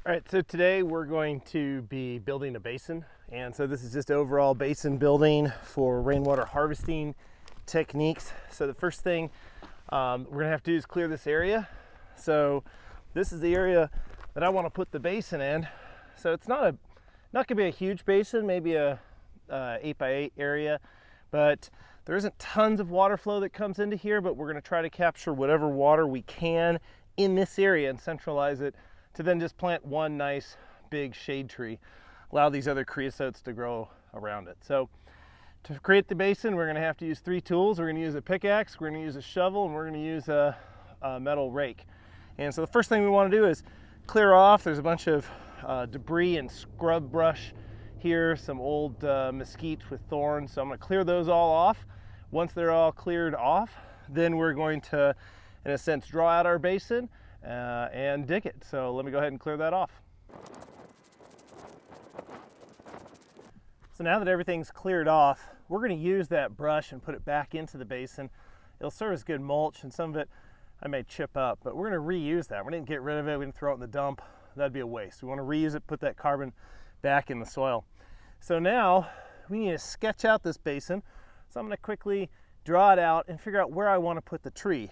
All right, so today we're going to be building a basin. And so this is just overall basin building for rainwater harvesting techniques. So the first thing we're gonna have to do is clear this area. So this is the area that I want to put the basin in. So it's not gonna be a huge basin, maybe a 8x8 area, but there isn't tons of water flow that comes into here, but we're gonna try to capture whatever water we can in this area and centralize it to then just plant one nice big shade tree, allow these other creosotes to grow around it. So to create the basin, we're gonna have to use three tools. We're gonna use a pickaxe, we're gonna use a shovel, and we're gonna use a metal rake. And so the first thing we wanna do is clear off. There's a bunch of debris and scrub brush here, some old mesquite with thorns. So I'm gonna clear those all off. Once they're all cleared off, then we're going to, in a sense, draw out our basin and dig it. So let me go ahead and clear that off. So now that everything's cleared off, we're going to use that brush and put it back into the basin. It'll serve as good mulch, and some of it I may chip up, but we're going to reuse that. We didn't get rid of it, we didn't throw it in the dump. That'd be a waste. We want to reuse it, put that carbon back in the soil. So now we need to sketch out this basin. So I'm going to quickly draw it out and figure out where I want to put the tree.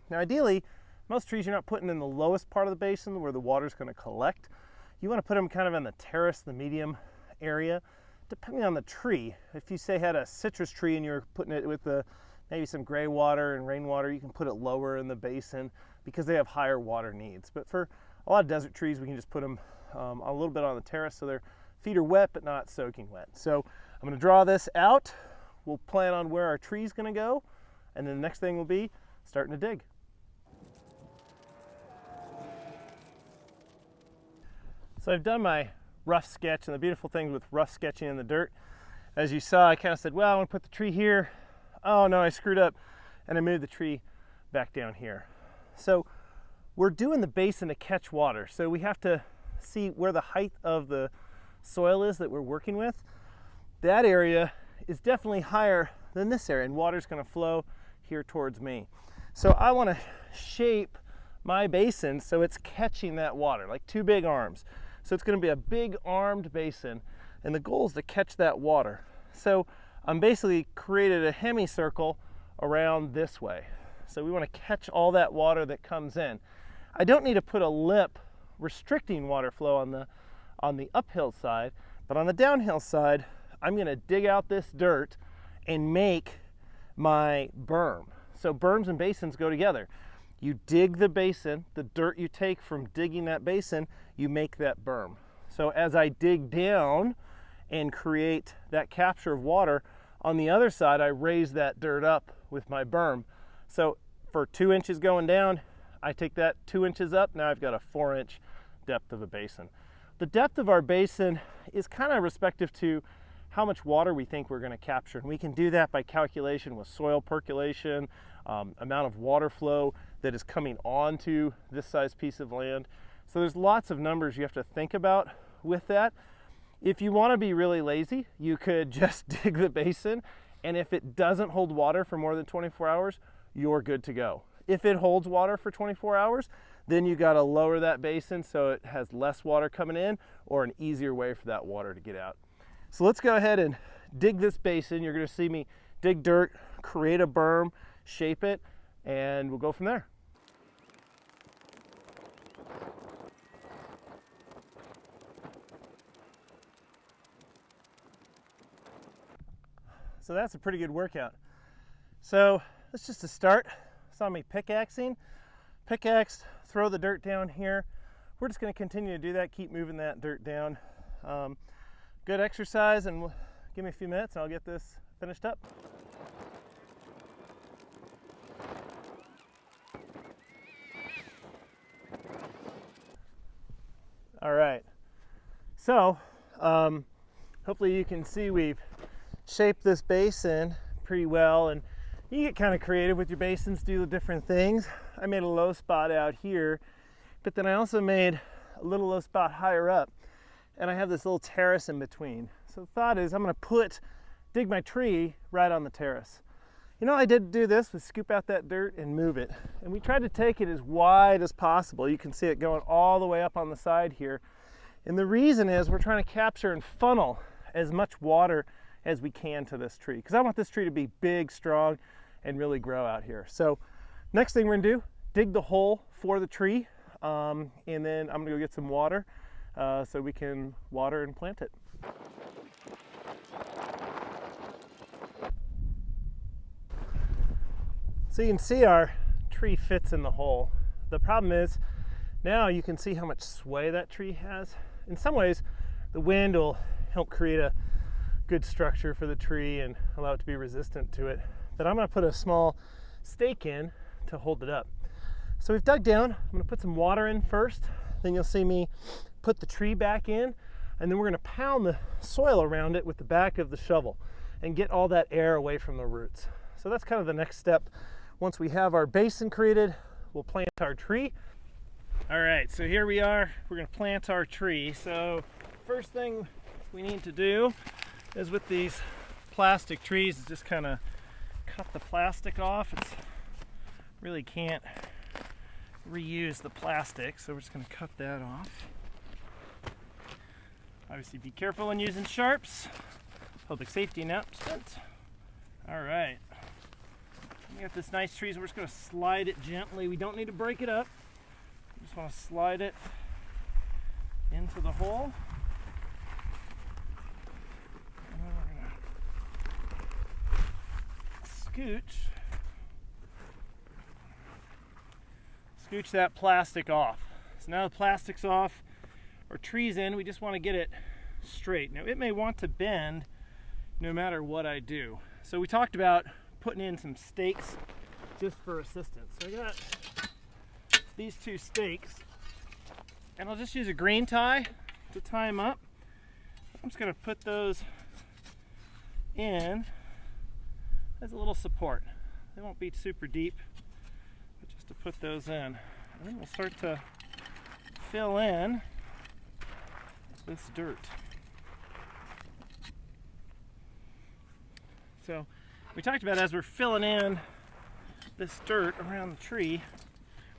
Now ideally, most trees you're not putting in the lowest part of the basin where the water's going to collect. You want to put them kind of in the terrace, the medium area, depending on the tree. If you say had a citrus tree and you're putting it with maybe some gray water and rainwater, you can put it lower in the basin because they have higher water needs. But for a lot of desert trees, we can just put them a little bit on the terrace so their feet are wet but not soaking wet. So I'm going to draw this out. We'll plan on where our tree's going to go, and then the next thing will be starting to dig. So I've done my rough sketch, and the beautiful thing with rough sketching in the dirt, as you saw, I kind of said, well, I want to put the tree here. Oh no, I screwed up, and I moved the tree back down here. So we're doing the basin to catch water, so we have to see where the height of the soil is that we're working with. That area is definitely higher than this area, and water's going to flow here towards me. So I want to shape my basin so it's catching that water, like two big arms. So it's going to be a big armed basin, and the goal is to catch that water. So I'm basically created a hemicircle around this way. So we want to catch all that water that comes in. I don't need to put a lip restricting water flow on the uphill side, but on the downhill side, I'm going to dig out this dirt and make my berm. So berms and basins go together. You dig the basin, the dirt you take from digging that basin, you make that berm. So as I dig down and create that capture of water, on the other side I raise that dirt up with my berm. So for 2 inches going down, I take that 2 inches up, now I've got a 4-inch depth of a basin. The depth of our basin is kind of respective to how much water we think we're going to capture, and we can do that by calculation with soil percolation, amount of water flow that is coming onto this size piece of land. So there's lots of numbers you have to think about with that. If you want to be really lazy, you could just dig the basin, and if it doesn't hold water for more than 24 hours, you're good to go. If it holds water for 24 hours, then you got to lower that basin so it has less water coming in, or an easier way for that water to get out. So let's go ahead and dig this basin. You're going to see me dig dirt, create a berm, shape it, and we'll go from there. So that's a pretty good workout. So that's just a start. Saw me pickaxing. Pickaxe, throw the dirt down here. We're just going to continue to do that, keep moving that dirt down. Good exercise, and give me a few minutes and I'll get this finished up. All right, so hopefully you can see we've shaped this basin pretty well, and you get kind of creative with your basins, do the different things. I made a low spot out here, but then I also made a little low spot higher up, and I have this little terrace in between. So the thought is I'm going to dig my tree right on the terrace. You know, I did do this, was scoop out that dirt and move it. And we tried to take it as wide as possible. You can see it going all the way up on the side here. And the reason is we're trying to capture and funnel as much water as we can to this tree, because I want this tree to be big, strong, and really grow out here. So next thing we're gonna do, dig the hole for the tree, and then I'm gonna go get some water so we can water and plant it. So you can see our tree fits in the hole. The problem is now you can see how much sway that tree has. In some ways, the wind will help create a good structure for the tree and allow it to be resistant to it. But I'm gonna put a small stake in to hold it up. So we've dug down. I'm gonna put some water in first. Then you'll see me put the tree back in, and then we're gonna pound the soil around it with the back of the shovel and get all that air away from the roots. So that's kind of the next step. Once we have our basin created, we'll plant our tree. All right, so here we are. We're gonna plant our tree. So first thing we need to do is with these plastic trees is just kind of cut the plastic off. It's really can't reuse the plastic, so we're just gonna cut that off. Obviously be careful when using sharps. Public safety announcement. All right. We got this nice tree, so we're just going to slide it gently. We don't need to break it up. We just want to slide it into the hole. And then we're going to scooch that plastic off. So now the plastic's off, our tree's in. We just want to get it straight. Now it may want to bend no matter what I do. So we talked about putting in some stakes just for assistance. So I got these two stakes, and I'll just use a green tie to tie them up. I'm just going to put those in as a little support. They won't be super deep, but just to put those in. And then we'll start to fill in this dirt. So we talked about, as we're filling in this dirt around the tree,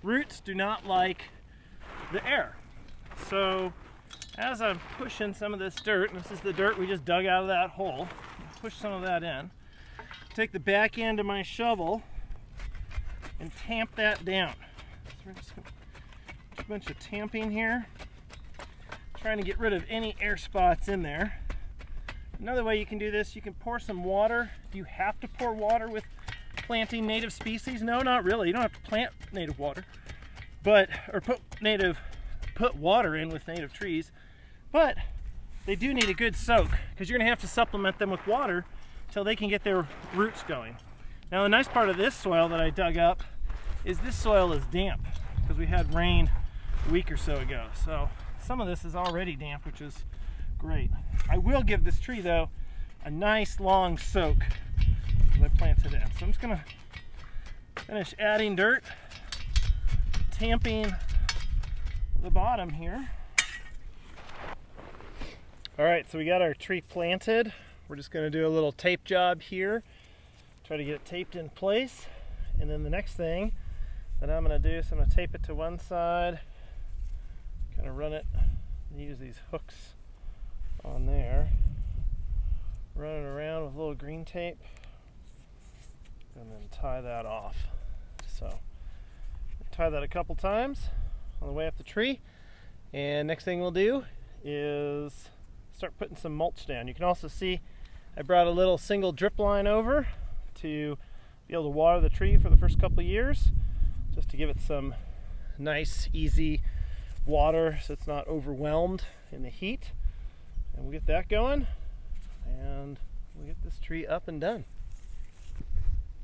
roots do not like the air. So as I'm pushing some of this dirt, and this is the dirt we just dug out of that hole, push some of that in, take the back end of my shovel and tamp that down. So we're just going to do a bunch of tamping here, trying to get rid of any air spots in there. Another way you can do this, you can pour some water. Do you have to pour water with planting native species? No, not really. You don't have to plant native water, or put water in with native trees, but they do need a good soak, because you're gonna have to supplement them with water until they can get their roots going. Now the nice part of this soil that I dug up is this soil is damp because we had rain a week or so ago. So some of this is already damp, which is great. I will give this tree though a nice long soak as I plant it in. So I'm just gonna finish adding dirt, tamping the bottom here. All right, so we got our tree planted. We're just gonna do a little tape job here, try to get it taped in place. And then the next thing that I'm gonna do is I'm gonna tape it to one side, kind of run it, use these hooks on there, run it around with a little green tape, and then tie that off. So tie that a couple times on the way up the tree, and next thing we'll do is start putting some mulch down. You can also see I brought a little single drip line over to be able to water the tree for the first couple of years, just to give it some nice easy water so it's not overwhelmed in the heat. And we'll get that going, and we'll get this tree up and done.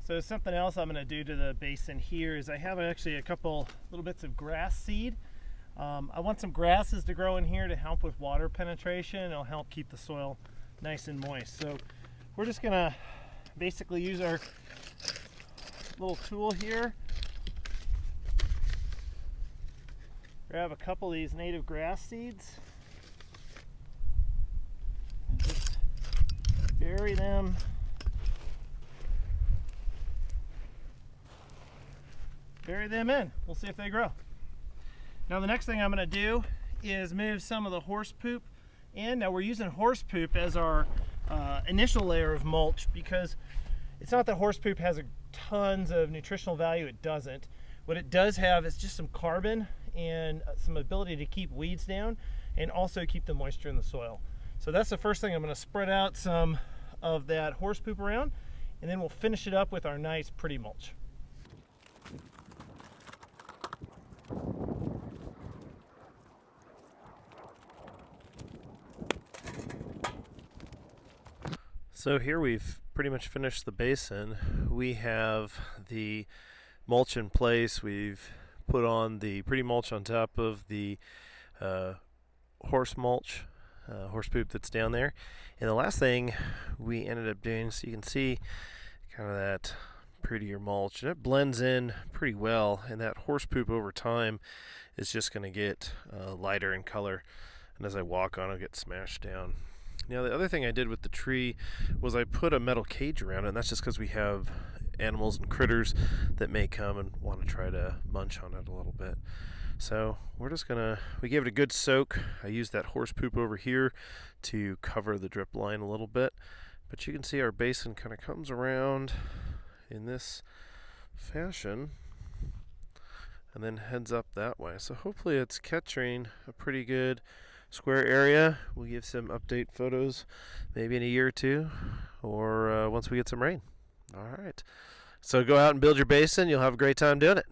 So something else I'm going to do to the basin here is I have actually a couple little bits of grass seed. I want some grasses to grow in here to help with water penetration. It'll help keep the soil nice and moist. So we're just going to basically use our little tool here, grab a couple of these native grass seeds, and just bury them bury them in. We'll see if they grow. Now the next thing I'm going to do is move some of the horse poop in. Now we're using horse poop as our initial layer of mulch because it's not that horse poop has tons of nutritional value. It doesn't. What it does have is just some carbon and some ability to keep weeds down and also keep the moisture in the soil. So that's the first thing. I'm going to spread out some of that horse poop around, and then we'll finish it up with our nice pretty mulch. So here we've pretty much finished the basin. We have the mulch in place. We've put on the pretty mulch on top of the horse mulch, horse poop that's down there. And the last thing we ended up doing, so you can see kind of that prettier mulch, and it blends in pretty well, and that horse poop over time is just going to get lighter in color, and as I walk on it'll get smashed down. Now the other thing I did with the tree was I put a metal cage around it, and that's just because we have animals and critters that may come and want to try to munch on it a little bit. So we gave it a good soak. I used that horse poop over here to cover the drip line a little bit, but you can see our basin kind of comes around in this fashion and then heads up that way. So hopefully it's catching a pretty good square area. We'll give some update photos maybe in a year or two, or once we get some rain. All right, so go out and build your basin. You'll have a great time doing it.